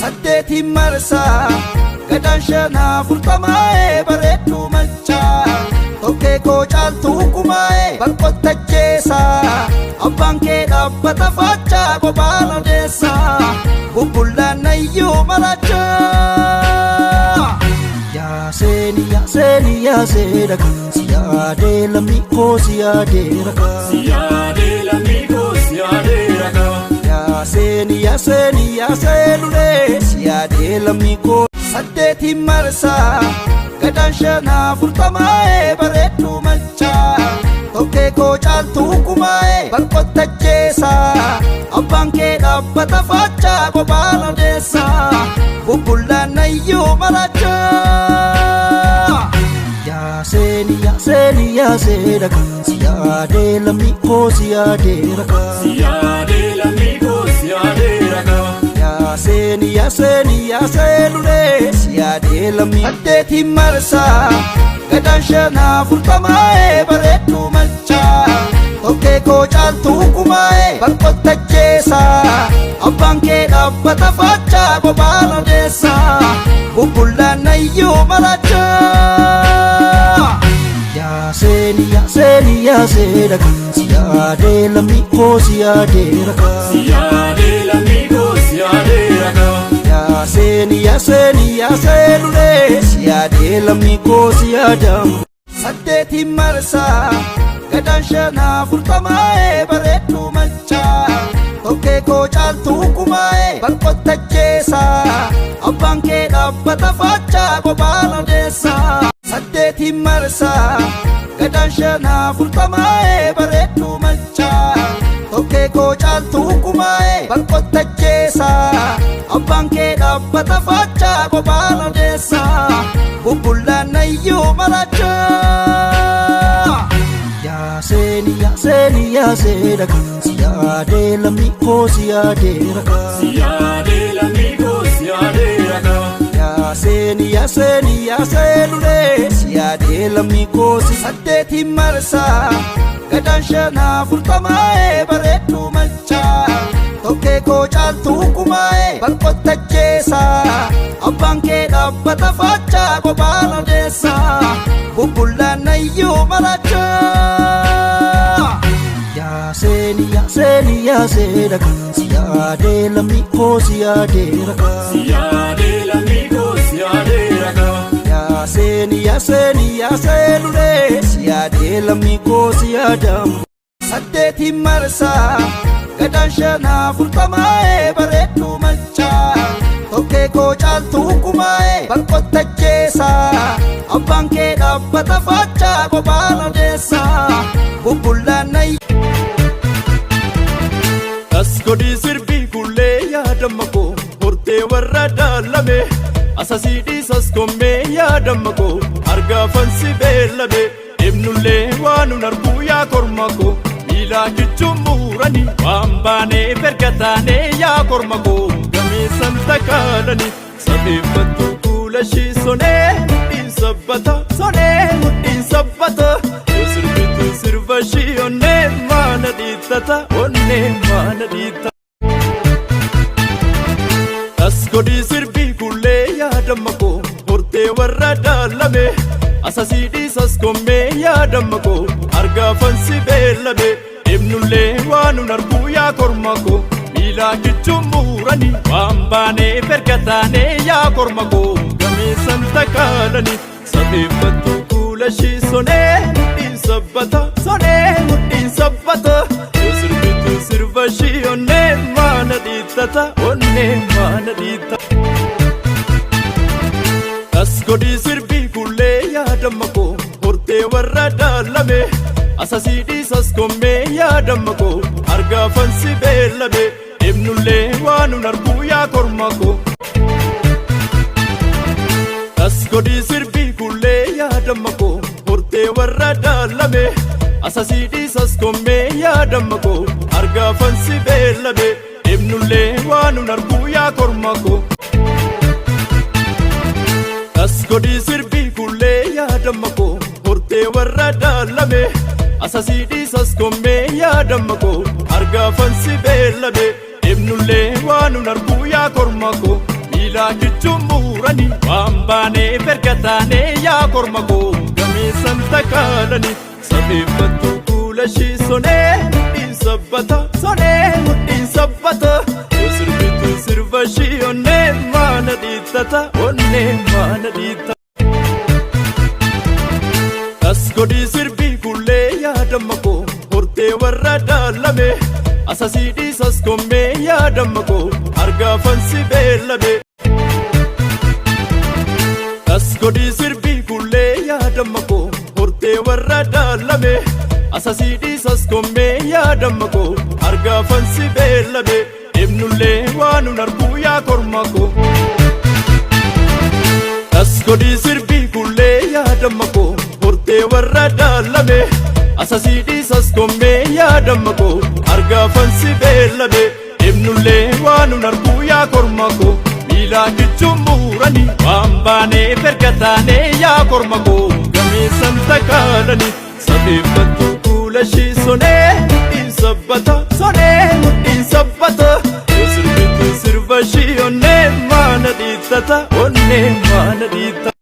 saddeeti marsa gadan shana furtamae bareedu macha tokke ko caaltu kumae bakkotta jeesa abbaan kee dhaabbata facha bobaala deessa bubbulaan nayyuu maracha ya sedaka siyaade lamiko siyaade raka siyaade lamiko siyaade raka ya selule siyaade lamiko saddeeti marsa gadan shana furtamae bareedu macha tokke ko caaltu kumae bakkotta jeesa abbaan kee dhaabbata facha bobaala deessa bubbulaan nayyuu maracha ya sedaka siyaade lamiko siyaade raka siyaade lamiko siyaade raka ya selule siyaade lamiko saddeeti marsa gadan shana furtamae bareedu macha tokke ko caaltu kumae bakkotta jeesa abbaan kee dhaabbata facha bobaala deessa bubbulaan nayyuu maracha ya sedaka siyaade lamiko siyaade raka siyaade lamiko siyaade raka ya selule siyaade lamiko siyaada saddeeti marsa gadan shana furtamae bareedu macha tokke ko caaltu kumae bakkotta jeesa abbaan kee dhaabbata facha bobaala deessa saddeeti marsa gadan shana furtamae bareedu macha tokke ko caaltu kumae bakkotta jeesa abbaan kee dhaabbata facha bobaala deessa bubbulaan nayyuu maracha ya sedaka siyaade lamiko siyaade raka siyaade lamiko siyaade raka ya selule siyaade lamiko saddeeti marsa gadan shana furtamae bareedu macha tokke ko caaltu kumae bakkotta jeesa abbaan kee dhaabbata facha bobaala deessa bubbulaan nayyuu maracha ya sedaka siyaade lamiko siyaade raka siyaade lamiko siyaade raka ya selule siyaade lamiko siyaada saddeeti marsa gadan shana furtamae bareedu macha tokke ko caaltu kumae bakkotta jeesa abbaan kee dhaabbata facha bobaala deessa bubbulaan nayyuu Askodi sirbi kulle yaadamako horte warra daalame asasiidhi saskomme yaadamako argaafansi beellame ibnulle waanun arguu yaa kormako miilaa kichuun muurani waan baanee fergataane yaa kormako gameessan takaalani sabeeffattu kuula shii sonee mudhiin sabbata sirbitu sirba shii onnee maana dhiittata onnee maana dhiittata Askodi sirbi kulle yaadamako horte warra daalame asasiidhi saskomme yaadamako argaafansi beellame ibnulle waanun arguu yaa kormako miilaa kichuun muurani waan baanee fergataane yaa kormako gameessan takaalani sabeeffattu kuula shii sonee mudhiin sabbata sirbitu sirba shii onnee maana dhiittata onnee maana dhiittata Askodi sirbi kulle yaadamako horte warra daalame asasiidhi saskomme yaadamako argaafansi beellame ibnulle waanun arguu yaa kormako Askodi sirbi kulle yaadamako horte warra daalame asasiidhi saskomme yaadamako argaafansi beellame ibnulle waanun arguu yaa kormako Askodi sirbi kulle yaadamako horte warra daalame asasiidhi saskomme yaadamako argaafansi beellame ibnulle waanun arguu yaa kormako murani waan baanee fergataanee yaa korma koo gameessan takaalani safeeffattu kuula ishii sonee mudhiin sabbata sonee mudhiin sabbata yoo sirbitu sirba ishii onnee maana dhiittata onnee maana dhiittata. As godhii sirbii kullee yaadamma koo hortee warra daalame asasii dhiisas kommee yaadamma koo argaafan si beellame. As godhii sirbii kullee yaadamma koo hortee warra daalame asasii dhiisas kommee yaadamma koo argaafan si beellame. Deemnullee waanuun arguu yaa korma koo. As godhii sirbii kullee yaadamma koo hortee warra daalame asasii dhiisas kommee yaadamma koo argaafan si beellame. Deemnullee waanuun arguu yaa korma koo. Miilaa kichuun murani waan baanee fergataanee yaa korma koo gameessan takaalani safeeffattu kuula ishii sonee mudhiin sabbata sonee mudhiin sabbata yoo sirbitu sirba ishii onnee maana dhiittata onnee maana dhiittata.